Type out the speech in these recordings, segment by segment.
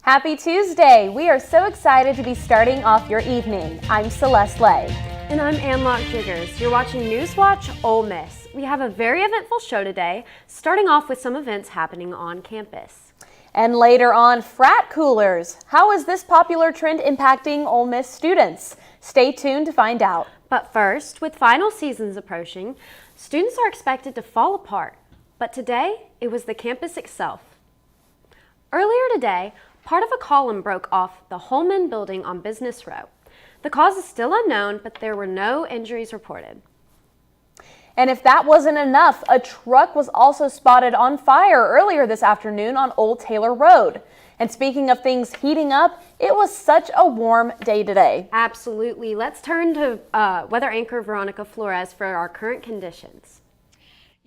Happy Tuesday! We are so excited to be starting off your evening. I'm Celeste Lay. And I'm Anlock Jiggers. You're watching NewsWatch Ole Miss. We have a very eventful show today, starting off with some events happening on campus. And later on, frat coolers. How is this popular trend impacting Ole Miss students? Stay tuned to find out. But first, with final seasons approaching, students are expected to fall apart. But today, it was the campus itself. Earlier today, part of a column broke off the Holman building on Business Row. The cause is still unknown, but there were no injuries reported. And if that wasn't enough, a truck was also spotted on fire earlier this afternoon on Old Taylor Road. And speaking of things heating up, it was such a warm day today. Absolutely. Let's turn to weather anchor Veronica Flores for our current conditions.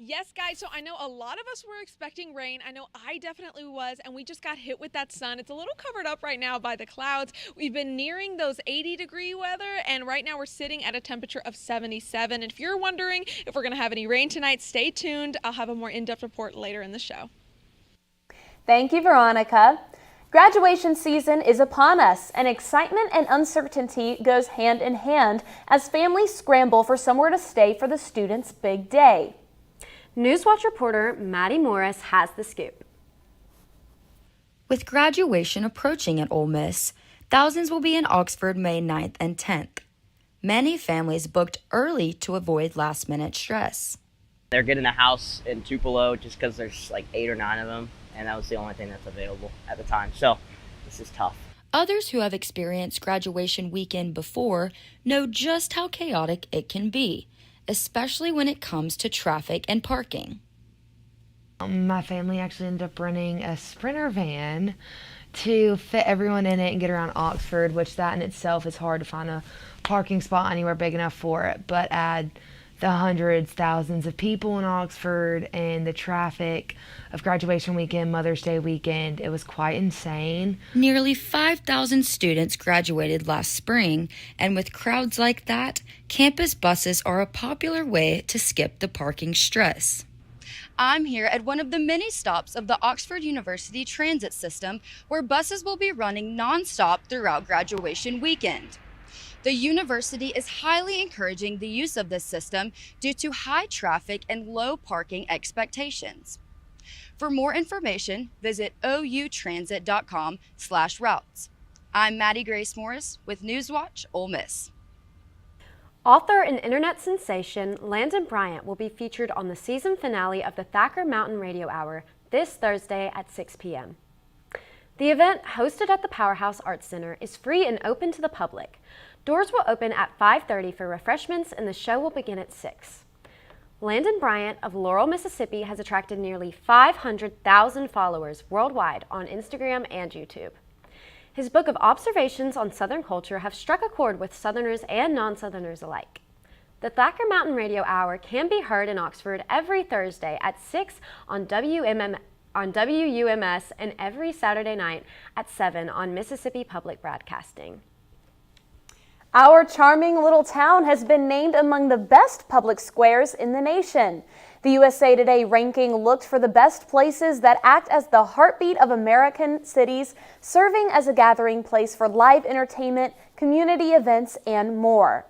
Yes, guys, so I know a lot of us were expecting rain. I know I definitely was, and we just got hit with that sun. It's a little covered up right now by the clouds. We've been nearing those 80-degree weather, and right now we're sitting at a temperature of 77. And if you're wondering if we're going to have any rain tonight, stay tuned. I'll have a more in-depth report later in the show. Thank you, Veronica. Graduation season is upon us, and excitement and uncertainty goes hand in hand as families scramble for somewhere to stay for the students' big day. NewsWatch reporter Maddie Morris has the scoop. With graduation approaching at Ole Miss, thousands will be in Oxford May 9th and 10th. Many families booked early to avoid last-minute stress. They're getting a house in Tupelo just because there's like 8 or 9 of them, and that was the only thing that's available at the time. So this is tough. Others who have experienced graduation weekend before know just how chaotic it can be, especially when it comes to traffic and parking. My family actually ended up renting a Sprinter van to fit everyone in it and get around Oxford, which that in itself is hard to find a parking spot anywhere big enough for it. But add the hundreds, thousands of people in Oxford and the traffic of graduation weekend, Mother's Day weekend, it was quite insane. Nearly 5,000 students graduated last spring, and with crowds like that, campus buses are a popular way to skip the parking stress. I'm here at one of the many stops of the Oxford University transit system, where buses will be running nonstop throughout graduation weekend. The university is highly encouraging the use of this system due to high traffic and low parking expectations. For more information, visit outransit.com/routes. I'm Maddie Grace Morris with NewsWatch Ole Miss. Author and internet sensation Landon Bryant will be featured on the season finale of the Thacker Mountain Radio Hour this Thursday at 6 p.m. The event, hosted at the Powerhouse Arts Center, is free and open to the public. Doors will open at 5:30 for refreshments, and the show will begin at 6. Landon Bryant of Laurel, Mississippi has attracted nearly 500,000 followers worldwide on Instagram and YouTube. His book of observations on Southern culture have struck a chord with Southerners and non-Southerners alike. The Thacker Mountain Radio Hour can be heard in Oxford every Thursday at 6 on WUMS and every Saturday night at 7 on Mississippi Public Broadcasting. Our charming little town has been named among the best public squares in the nation. The USA Today ranking looked for the best places that act as the heartbeat of American cities, serving as a gathering place for live entertainment, community events, and more.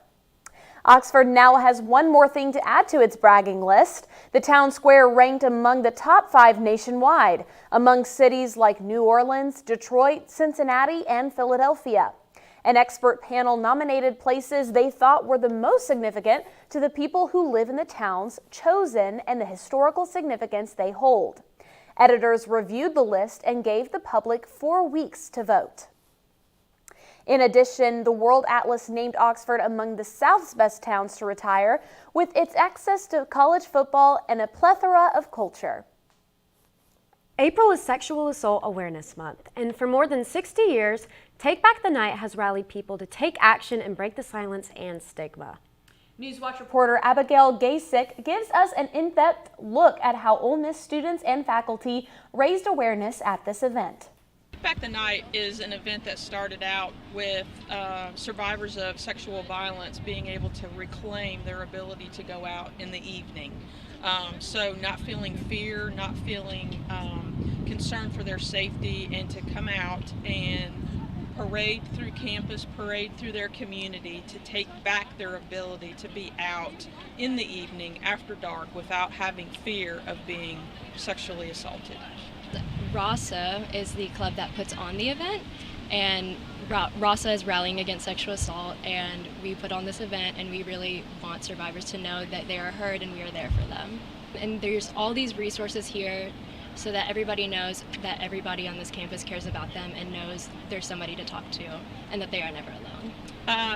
Oxford now has one more thing to add to its bragging list. The town square ranked among the top 5 nationwide, among cities like New Orleans, Detroit, Cincinnati, and Philadelphia. An expert panel nominated places they thought were the most significant to the people who live in the towns chosen and the historical significance they hold. Editors reviewed the list and gave the public 4 weeks to vote. In addition, the World Atlas named Oxford among the South's best towns to retire, with its access to college football and a plethora of culture. April is Sexual Assault Awareness Month, and for more than 60 years, Take Back the Night has rallied people to take action and break the silence and stigma. NewsWatch reporter Abigail Gasick gives us an in-depth look at how Ole Miss students and faculty raised awareness at this event. Take Back the Night is an event that started out with survivors of sexual violence being able to reclaim their ability to go out in the evening. So not feeling fear, not feeling concern for their safety, and to come out and parade through campus, parade through their community, to take back their ability to be out in the evening after dark without having fear of being sexually assaulted. RASA is the club that puts on the event, and RASA is rallying against sexual assault, and we put on this event, and we really want survivors to know that they are heard and we are there for them. And there's all these resources here so that everybody knows that everybody on this campus cares about them and knows there's somebody to talk to and that they are never alone.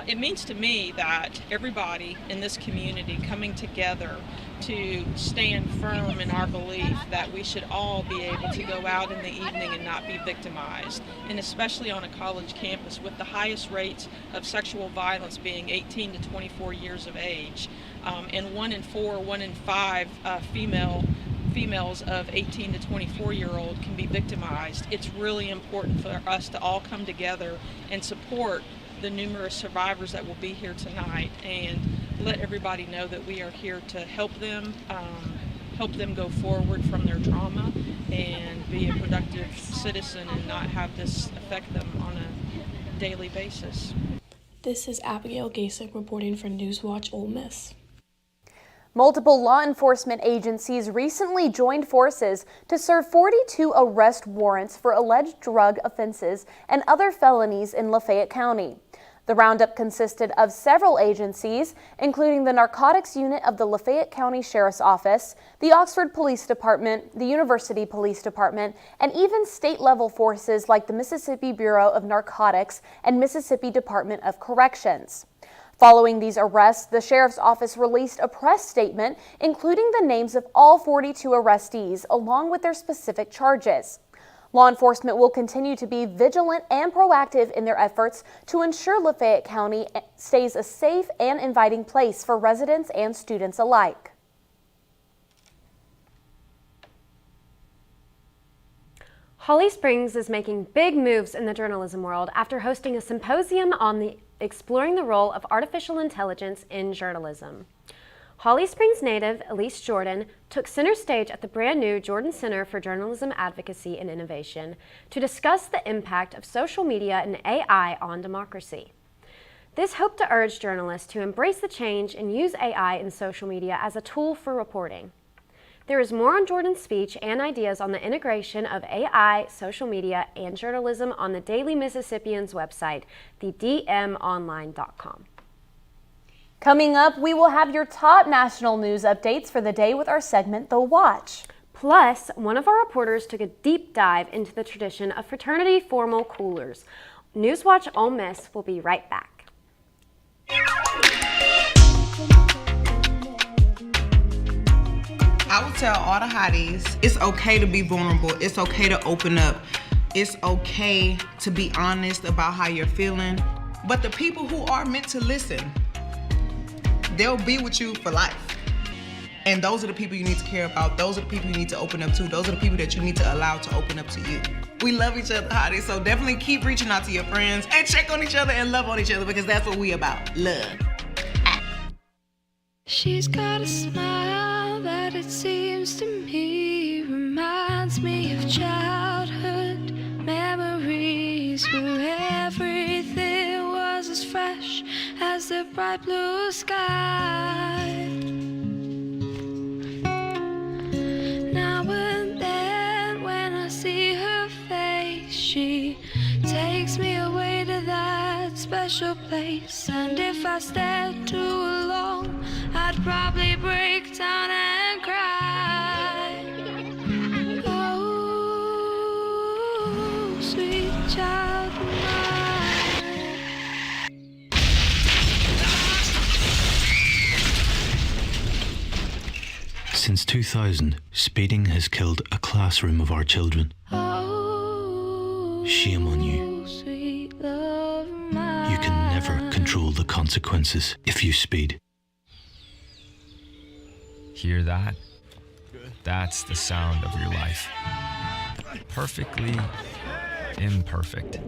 It means to me that everybody in this community coming together to stand firm in our belief that we should all be able to go out in the evening and not be victimized, and especially on a college campus with the highest rates of sexual violence being 18 to 24 years of age, and 1 in 4, 1 in 5 females of 18 to 24-year-old can be victimized. It's really important for us to all come together and support the numerous survivors that will be here tonight, and let everybody know that we are here to help them go forward from their trauma and be a productive citizen and not have this affect them on a daily basis. This is Abigail Gasek reporting for NewsWatch Ole Miss. Multiple law enforcement agencies recently joined forces to serve 42 arrest warrants for alleged drug offenses and other felonies in Lafayette County. The roundup consisted of several agencies, including the Narcotics Unit of the Lafayette County Sheriff's Office, the Oxford Police Department, the University Police Department, and even state-level forces like the Mississippi Bureau of Narcotics and Mississippi Department of Corrections. Following these arrests, the Sheriff's Office released a press statement including the names of all 42 arrestees along with their specific charges. Law enforcement will continue to be vigilant and proactive in their efforts to ensure Lafayette County stays a safe and inviting place for residents and students alike. Holly Springs is making big moves in the journalism world after hosting a symposium on exploring the role of artificial intelligence in journalism. Holly Springs native Elise Jordan took center stage at the brand new Jordan Center for Journalism Advocacy and Innovation to discuss the impact of social media and AI on democracy. This hoped to urge journalists to embrace the change and use AI and social media as a tool for reporting. There is more on Jordan's speech and ideas on the integration of AI, social media, and journalism on the Daily Mississippian's website, thedmonline.com. Coming up, we will have your top national news updates for the day with our segment, The Watch. Plus, one of our reporters took a deep dive into the tradition of fraternity formal coolers. NewsWatch Ole Miss will be right back. I would tell all the hotties, it's okay to be vulnerable. It's okay to open up. It's okay to be honest about how you're feeling. But the people who are meant to listen, they'll be with you for life. And those are the people you need to care about. Those are the people you need to open up to. Those are the people that you need to allow to open up to you. We love each other, hotties, so definitely keep reaching out to your friends and check on each other and love on each other, because that's what we about. Love. She's got a smile that it seems to me reminds me of childhood memories where everything was as fresh as the bright blue sky. Now and then when I see her face, she takes me away to that special place. And if I stayed too long, I'd probably break down and cry. Oh, sweet child of mine. Since 2000, speeding has killed a classroom of our children. Oh, shame on you. sweet love of mine. You can never control the consequences if you speed. Hear that? That's the sound of your life. Perfectly imperfect.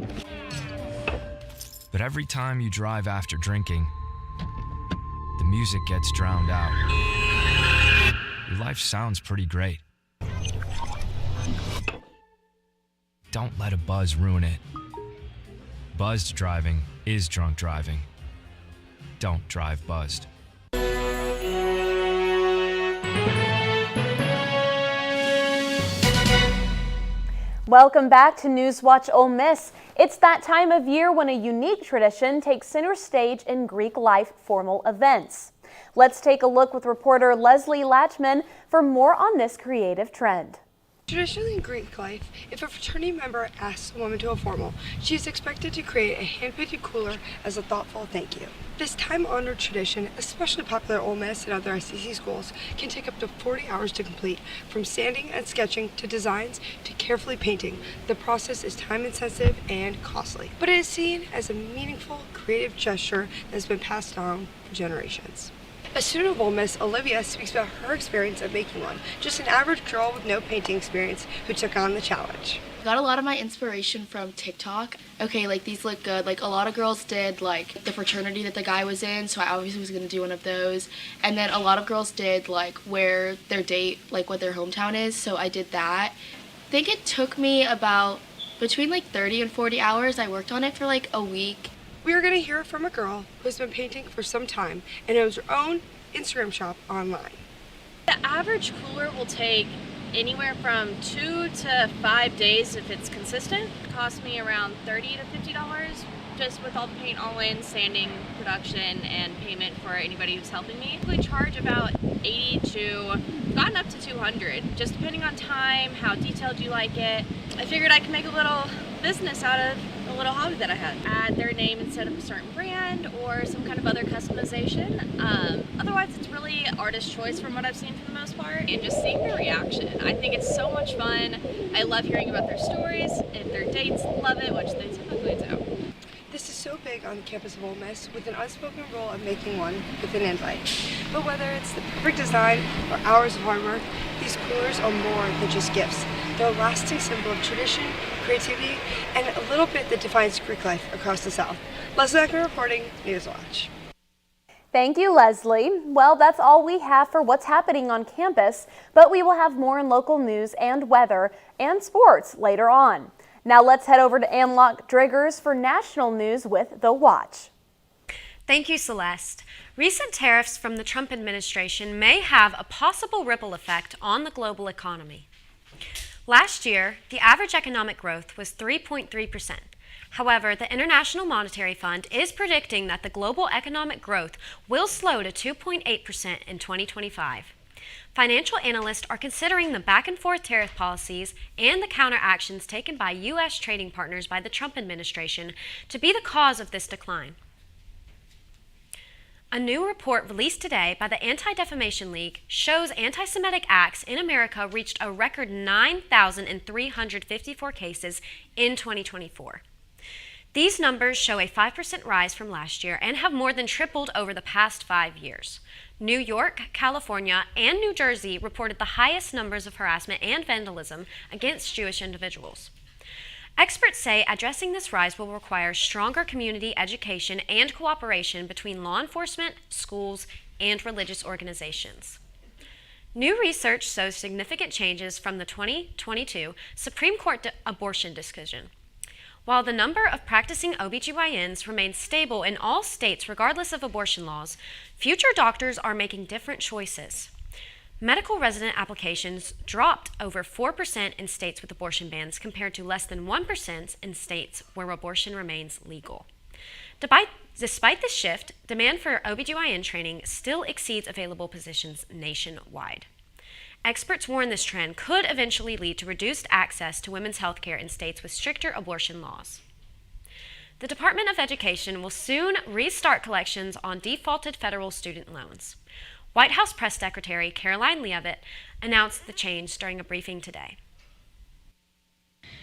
But every time you drive after drinking, the music gets drowned out. Your life sounds pretty great. don't let a buzz ruin it. Buzzed driving is drunk driving. Don't drive buzzed. Welcome back to NewsWatch Ole Miss. It's that time of year when a unique tradition takes center stage in Greek life formal events. Let's take a look with reporter Leslie Latchman for more on this creative trend. Traditionally in Greek life, if a fraternity member asks a woman to a formal, she is expected to create a hand-painted cooler as a thoughtful thank you. This time-honored tradition, especially popular at Ole Miss and other SEC schools, can take up to 40 hours to complete. From sanding and sketching to designs to carefully painting, the process is time-intensive and costly. But it is seen as a meaningful, creative gesture that has been passed on for generations. A student of Ole Miss, Olivia, speaks about her experience of making one, just an average girl with no painting experience who took on the challenge. I got a lot of my inspiration from TikTok. Okay, like these look good. Like a lot of girls did like the fraternity that the guy was in, so I obviously was gonna do one of those. And then a lot of girls did like where their date, like what their hometown is, so I did that. I think it took me about between like 30 and 40 hours. I worked on it for like a week. We are going to hear from a girl who has been painting for some time and owns her own Instagram shop online. The average cooler will take anywhere from 2 to 5 days if it's consistent. It costs me around $30 to $50 just with all the paint all in, sanding, production, and payment for anybody who's helping me. We charge about 80 to gotten up to 200, just depending on time, how detailed you like it. I figured I could make a little business out of a little hobby that I had. Add their name instead of a certain brand or some kind of other customization. Otherwise, it's really artist choice from what I've seen for the most part, and just seeing their reaction. I think it's so much fun. I love hearing about their stories. If their dates love it, which they typically do. This is so big on the campus of Ole Miss, with an unspoken rule of making one with an invite. But whether it's the perfect design or hours of hard work, these coolers are more than just gifts. They're a lasting symbol of tradition, creativity, and a little bit that defines Greek life across the South. Leslie Acker reporting, NewsWatch. Thank you, Leslie. Well, that's all we have for what's happening on campus, but we will have more in local news and weather and sports later on. Now let's head over to Anlock Driggers for national news with The Watch. Thank you, Celeste. Recent tariffs from the Trump administration may have a possible ripple effect on the global economy. Last year, the average economic growth was 3.3%. However, the International Monetary Fund is predicting that the global economic growth will slow to 2.8% in 2025. Financial analysts are considering the back-and-forth tariff policies and the counteractions taken by U.S. trading partners by the Trump administration to be the cause of this decline. A new report released today by the Anti-Defamation League shows anti-Semitic acts in America reached a record 9,354 cases in 2024. These numbers show a 5% rise from last year and have more than tripled over the past 5 years. New York, California, and New Jersey reported the highest numbers of harassment and vandalism against Jewish individuals. Experts say addressing this rise will require stronger community education and cooperation between law enforcement, schools, and religious organizations. New research shows significant changes from the 2022 Supreme Court abortion decision. While the number of practicing OBGYNs remains stable in all states regardless of abortion laws, future doctors are making different choices. Medical resident applications dropped over 4% in states with abortion bans compared to less than 1% in states where abortion remains legal. Despite this shift, demand for OBGYN training still exceeds available positions nationwide. Experts warn this trend could eventually lead to reduced access to women's health care in states with stricter abortion laws. The Department of Education will soon restart collections on defaulted federal student loans. White House Press Secretary Caroline Leavitt announced the change during a briefing today.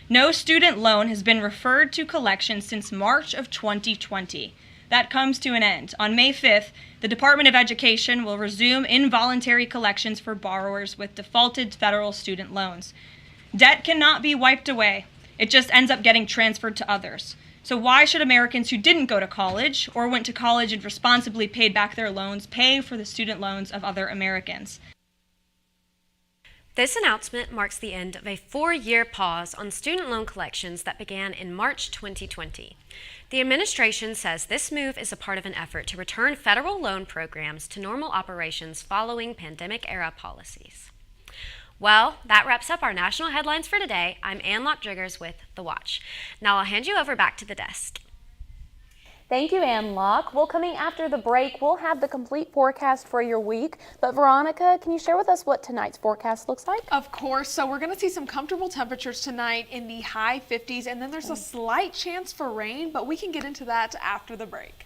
No student loan has been referred to collections since March of 2020. That comes to an end. On May 5th, the Department of Education will resume involuntary collections for borrowers with defaulted federal student loans. Debt cannot be wiped away. It just ends up getting transferred to others. So why should Americans who didn't go to college or went to college and responsibly paid back their loans pay for the student loans of other Americans? This announcement marks the end of a 4-year pause on student loan collections that began in March 2020. The administration says this move is a part of an effort to return federal loan programs to normal operations following pandemic-era policies. Well, that wraps up our national headlines for today. I'm Ann Locke-Jiggers with The Watch. Now I'll hand you over back to the desk. Thank you, Ann Locke. Well, coming after the break, we'll have the complete forecast for your week. But Veronica, can you share with us what tonight's forecast looks like? Of course. So we're going to see some comfortable temperatures tonight in the high 50s, and then there's a slight chance for rain, but we can get into that after the break.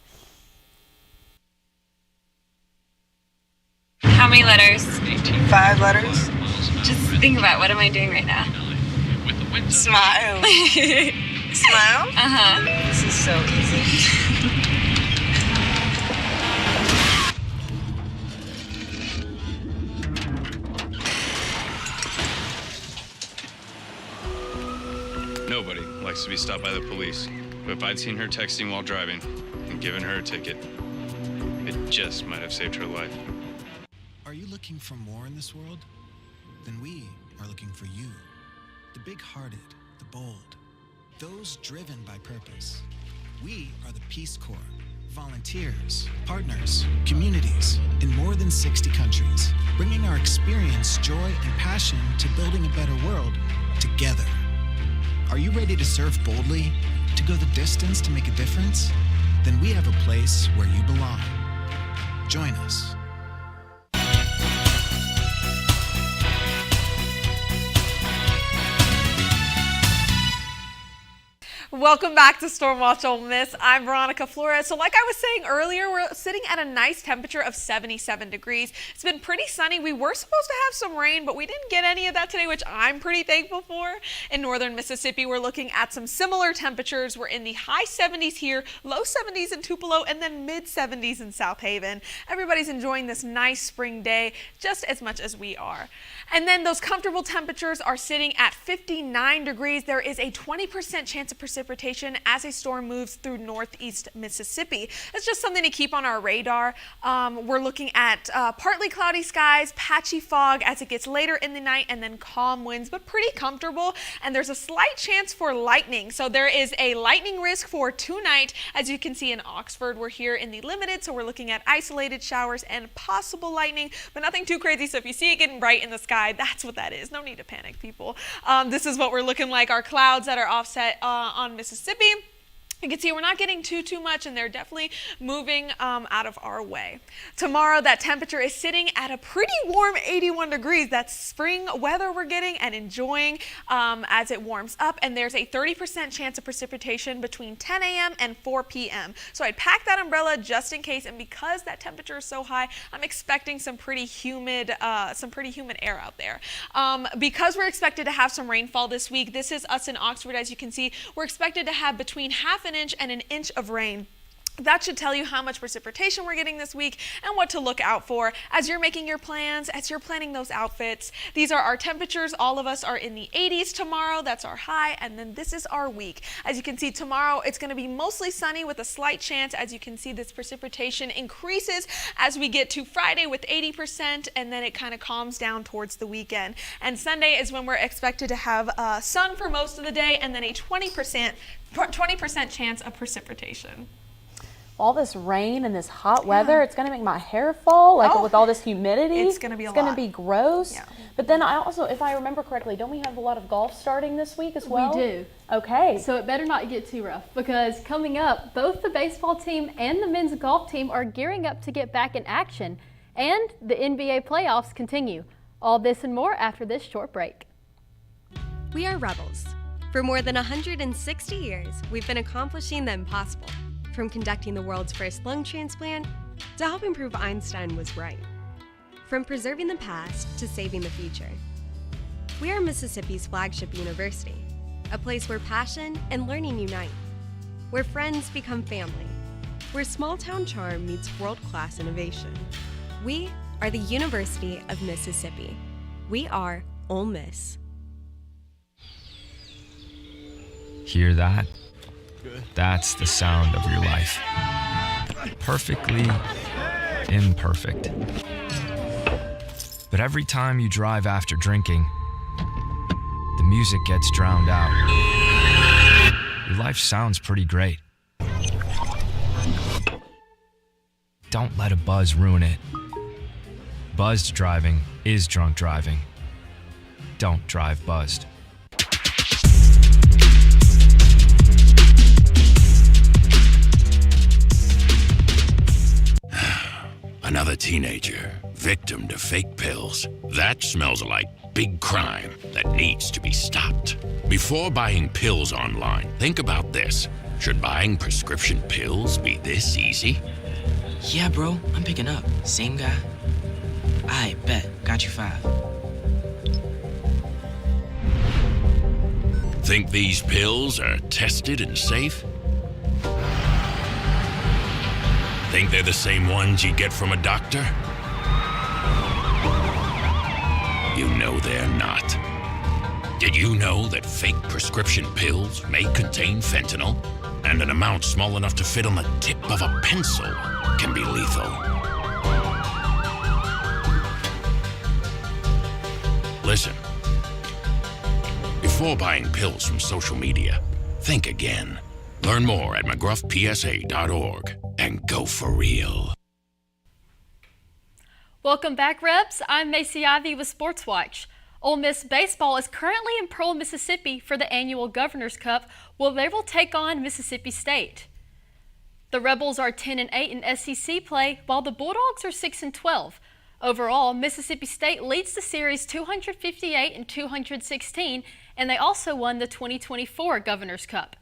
How many letters? 5 letters. Just think about, what am I doing right now? Smile. Smile? Uh-huh. This is so easy. Nobody likes to be stopped by the police, but if I'd seen her texting while driving and given her a ticket, it just might have saved her life. Are you looking for more in this world? Then we are looking for you. The big-hearted, the bold, those driven by purpose. We are the Peace Corps, volunteers, partners, communities in more than 60 countries, bringing our experience, joy, and passion to building a better world together. Are you ready to serve boldly, to go the distance to make a difference? Then we have a place where you belong. Join us. Welcome back to Stormwatch Ole Miss. I'm Veronica Flores. So like I was saying earlier, we're sitting at a nice temperature of 77 degrees. It's been pretty sunny. We were supposed to have some rain, but we didn't get any of that today, which I'm pretty thankful for. In northern Mississippi, we're looking at some similar temperatures. We're in the high 70s here, low 70s in Tupelo, and then mid 70s in South Haven. Everybody's enjoying this nice spring day just as much as we are. And then those comfortable temperatures are sitting at 59 degrees. There is a 20% chance of precipitation as a storm moves through northeast Mississippi. It's just something to keep on our radar. We're looking at partly cloudy skies, patchy fog as it gets later in the night, and then calm winds, but pretty comfortable. And there's a slight chance for lightning. So there is a lightning risk for tonight. As you can see in Oxford, we're here in the limited, so we're looking at isolated showers and possible lightning, but nothing too crazy. So if you see it getting bright in the sky, that's what that is. No need to panic, people. This is what we're looking like. Our clouds that are offset on Mississippi. You can see we're not getting too much, and they're definitely moving out of our way. Tomorrow, that temperature is sitting at a pretty warm 81 degrees. That's spring weather we're getting and enjoying as it warms up. And there's a 30% chance of precipitation between 10 a.m. and 4 p.m. So I'd pack that umbrella just in case. And because that temperature is so high, I'm expecting some pretty humid air out there. Because we're expected to have some rainfall this week, this is us in Oxford. As you can see, we're expected to have between half an inch and an inch of rain. That should tell you how much precipitation we're getting this week and what to look out for as you're making your plans, as you're planning those outfits. These are our temperatures. All of us are in the 80s tomorrow. That's our high. And then this is our week. As you can see, tomorrow it's going to be mostly sunny with a slight chance. As you can see, this precipitation increases as we get to Friday with 80%, and then it kind of calms down towards the weekend. And Sunday is when we're expected to have sun for most of the day, and then a 20% chance of precipitation. All this rain and this hot weather, it's going to make my hair fall, with all this humidity. It's going to be a lot. It's going to be gross. Yeah. But then I also, if I remember correctly, don't we have a lot of golf starting this week as well? We do. Okay. So it better not get too rough, because coming up, both the baseball team and the men's golf team are gearing up to get back in action, and the NBA playoffs continue. All this and more after this short break. We are rebels. For more than 160 years, we've been accomplishing the impossible. From conducting the world's first lung transplant to helping prove Einstein was right. From preserving the past to saving the future. We are Mississippi's flagship university, a place where passion and learning unite, where friends become family, where small-town charm meets world-class innovation. We are the University of Mississippi. We are Ole Miss. Hear that? That's the sound of your life. Perfectly imperfect. But every time you drive after drinking, the music gets drowned out. Your life sounds pretty great. Don't let a buzz ruin it. Buzzed driving is drunk driving. Don't drive buzzed. Another teenager, victim to fake pills. That smells like big crime that needs to be stopped. Before buying pills online, think about this. Should buying prescription pills be this easy? Yeah, bro, I'm picking up. Same guy. I bet. Got you 5. Think these pills are tested and safe? Think they're the same ones you get from a doctor? You know they're not. Did you know that fake prescription pills may contain fentanyl? And an amount small enough to fit on the tip of a pencil can be lethal. Listen, before buying pills from social media, think again. Learn more at mcgruffpsa.org and go for real. Welcome back, Reps. I'm Macy Ivy with Sports Watch. Ole Miss baseball is currently in Pearl, Mississippi for the annual Governor's Cup, where they will take on Mississippi State. The Rebels are 10-8 in SEC play, while the Bulldogs are 6-12. Overall, Mississippi State leads the series 258-216, and they also won the 2024 Governor's Cup.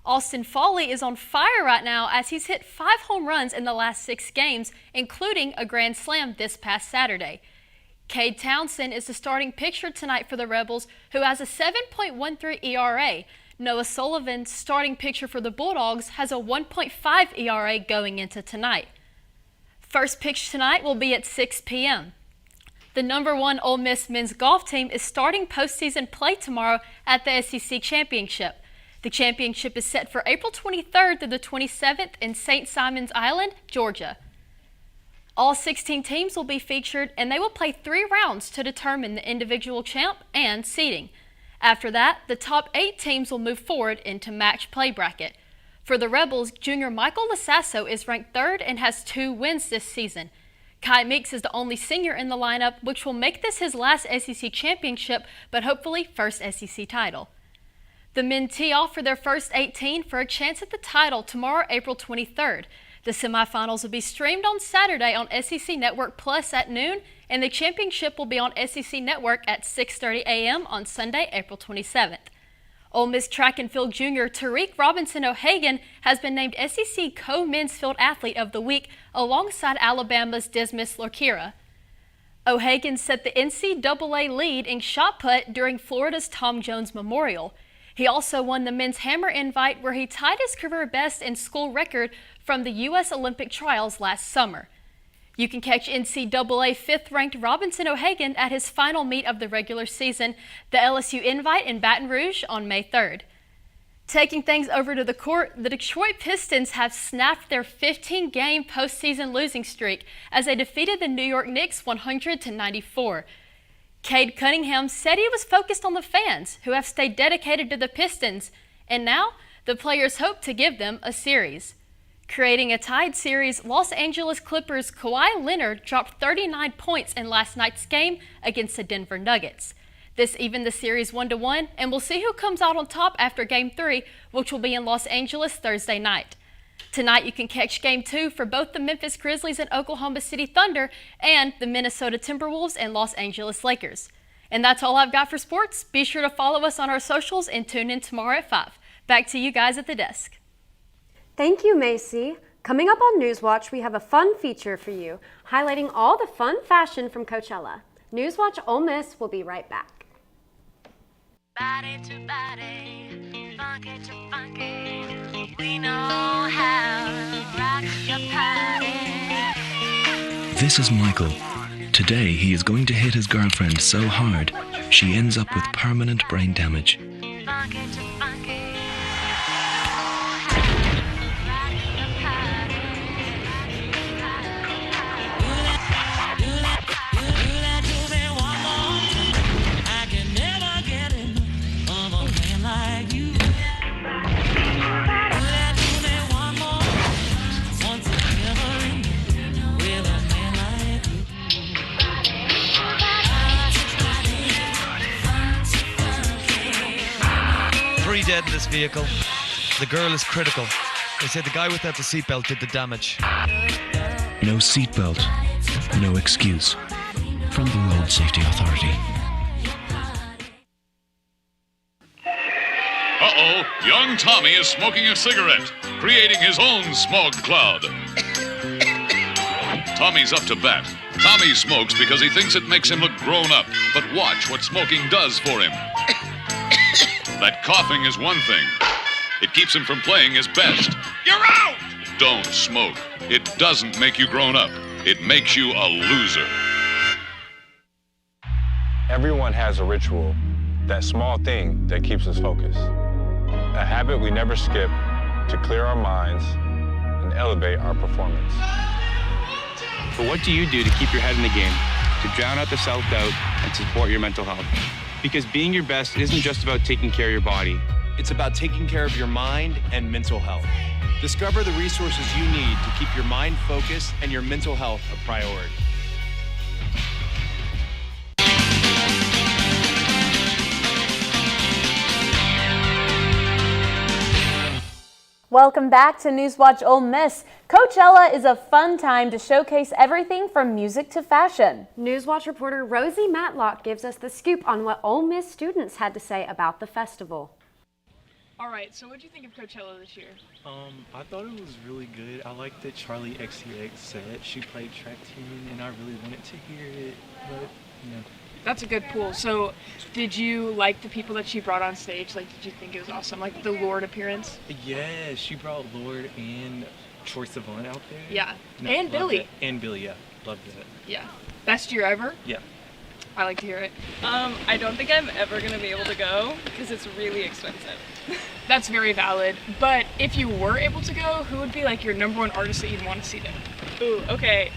Austin Foley is on fire right now as he's hit 5 home runs in the last 6 games, including a grand slam this past Saturday. Cade Townsend is the starting pitcher tonight for the Rebels, who has a 7.13 ERA. Noah Sullivan, starting pitcher for the Bulldogs, has a 1.5 ERA going into tonight. First pitch tonight will be at 6 p.m. The number 1 Ole Miss men's golf team is starting postseason play tomorrow at the SEC Championship. The championship is set for April 23rd through the 27th in St. Simons Island, Georgia. All 16 teams will be featured, and they will play 3 rounds to determine the individual champ and seeding. After that, the top 8 teams will move forward into match play bracket. For the Rebels, junior Michael Lasasso is ranked 3rd and has 2 wins this season. Kai Meeks is the only senior in the lineup, which will make this his last SEC championship, but hopefully first SEC title. The men tee off for their first 18 for a chance at the title tomorrow, April 23rd. The semifinals will be streamed on Saturday on SEC Network Plus at noon, and the championship will be on SEC Network at 6:30 a.m. on Sunday, April 27th. Ole Miss track and field junior Tariq Robinson O'Hagan has been named SEC Co-Men's Field Athlete of the Week alongside Alabama's Dismas Lorkira. O'Hagan set the NCAA lead in shot put during Florida's Tom Jones Memorial. He also won the men's hammer invite, where he tied his career best and school record from the U.S. Olympic trials last summer. You can catch NCAA 5th-ranked Robinson O'Hagan at his final meet of the regular season, the LSU Invite in Baton Rouge, on May 3rd. Taking things over to the court, the Detroit Pistons have snapped their 15-game postseason losing streak as they defeated the New York Knicks 100-94. Cade Cunningham said he was focused on the fans, who have stayed dedicated to the Pistons, and now the players hope to give them a series. Creating a tied series, Los Angeles Clippers' Kawhi Leonard dropped 39 points in last night's game against the Denver Nuggets. This evened the series 1-1, and we'll see who comes out on top after Game 3, which will be in Los Angeles Thursday night. Tonight you can catch Game 2 for both the Memphis Grizzlies and Oklahoma City Thunder and the Minnesota Timberwolves and Los Angeles Lakers. And that's all I've got for sports. Be sure to follow us on our socials and tune in tomorrow at 5. Back to you guys at the desk. Thank you, Macy. Coming up on NewsWatch, we have a fun feature for you, highlighting all the fun fashion from Coachella. NewsWatch Ole Miss will be right back. Body to body, funky to funky, we know how to rock your party. This is Michael. Today he is going to hit his girlfriend so hard, she ends up with permanent brain damage. Funky to funky. get in this vehicle. The girl is critical. They say the guy without the seatbelt did the damage. No seatbelt, no excuse. From the Road Safety Authority. Uh-oh, young Tommy is smoking a cigarette, creating his own smog cloud. Tommy's up to bat. Tommy smokes because he thinks it makes him look grown up, but watch what smoking does for him. That coughing is one thing. It keeps him from playing his best. You're out! Don't smoke. It doesn't make you grown up. It makes you a loser. Everyone has a ritual, that small thing that keeps us focused. A habit we never skip to clear our minds and elevate our performance. But what do you do to keep your head in the game, to drown out the self-doubt and support your mental health? Because being your best isn't just about taking care of your body. It's about taking care of your mind and mental health. Discover the resources you need to keep your mind focused and your mental health a priority. Welcome back to NewsWatch Ole Miss. Coachella is a fun time to showcase everything from music to fashion. NewsWatch reporter Rosie Matlock gives us the scoop on what Ole Miss students had to say about the festival. All right, so what do you think of Coachella this year? I thought it was really good. I liked that Charlie XCX said she played track tune, and I really wanted to hear it, but, you know. That's a good pool. So, did you like the people that she brought on stage? Like, did you think it was awesome? Like the Lord appearance? Yeah, she brought Lord and Troye Sivan out there. Yeah, No, and Billy. It. And Billy, yeah. Loved it. Yeah. Best year ever? Yeah. I like to hear it. I don't think I'm ever going to be able to go because it's really expensive. That's very valid. But if you were able to go, who would be like your #1 artist that you'd want to see there? Ooh, okay.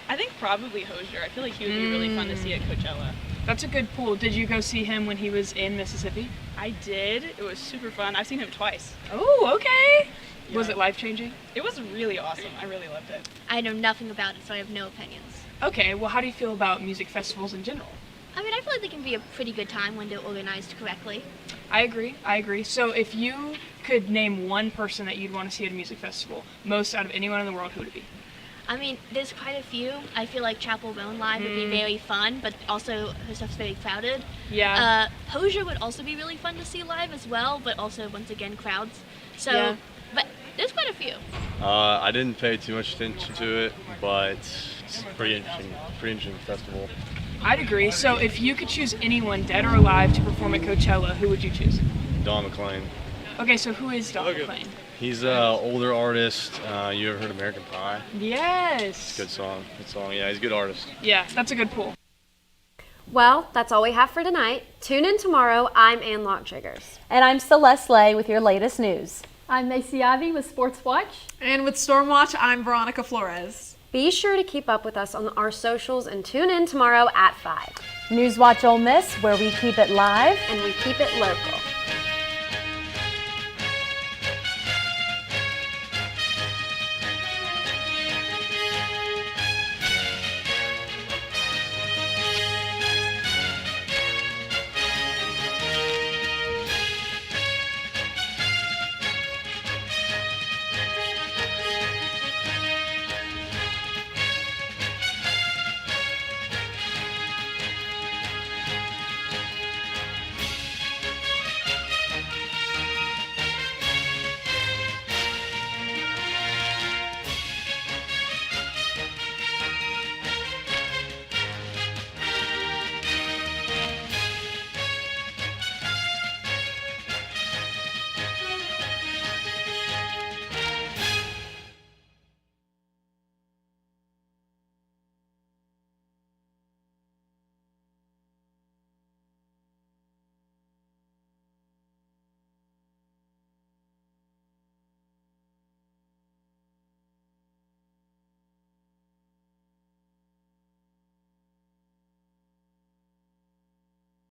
I think probably Hozier. I feel like he would be really fun to see at Coachella. That's a good pool. Did you go see him when he was in Mississippi? I did. It was super fun. I've seen him twice. Oh, okay. Yeah. Was it life-changing? It was really awesome. I really loved it. I know nothing about it, so I have no opinions. Okay, well, how do you feel about music festivals in general? I mean, I feel like they can be a pretty good time when they're organized correctly. I agree. So if you could name one person that you'd want to see at a music festival, most out of anyone in the world, who would it be? I mean, there's quite a few. I feel like Chapel Roan Live would be very fun, but also her stuff's very crowded. Yeah. Hozier would also be really fun to see live as well, but also, once again, crowds. So, yeah. But there's quite a few. I didn't pay too much attention to it, but it's a pretty interesting festival. I'd agree. So if you could choose anyone, dead or alive, to perform at Coachella, who would you choose? Don McLean. Okay, so who is Don McLean? He's an older artist. You ever heard American Pie? Yes. Good song. Yeah, he's a good artist. Yeah, that's a good pool. Well, that's all we have for tonight. Tune in tomorrow. I'm Ann Lockjiggers. And I'm Celeste Lay with your latest news. I'm Macy Ivy with Sports Watch. And with Storm Watch, I'm Veronica Flores. Be sure to keep up with us on our socials and tune in tomorrow at 5. NewsWatch Ole Miss, where we keep it live and we keep it local.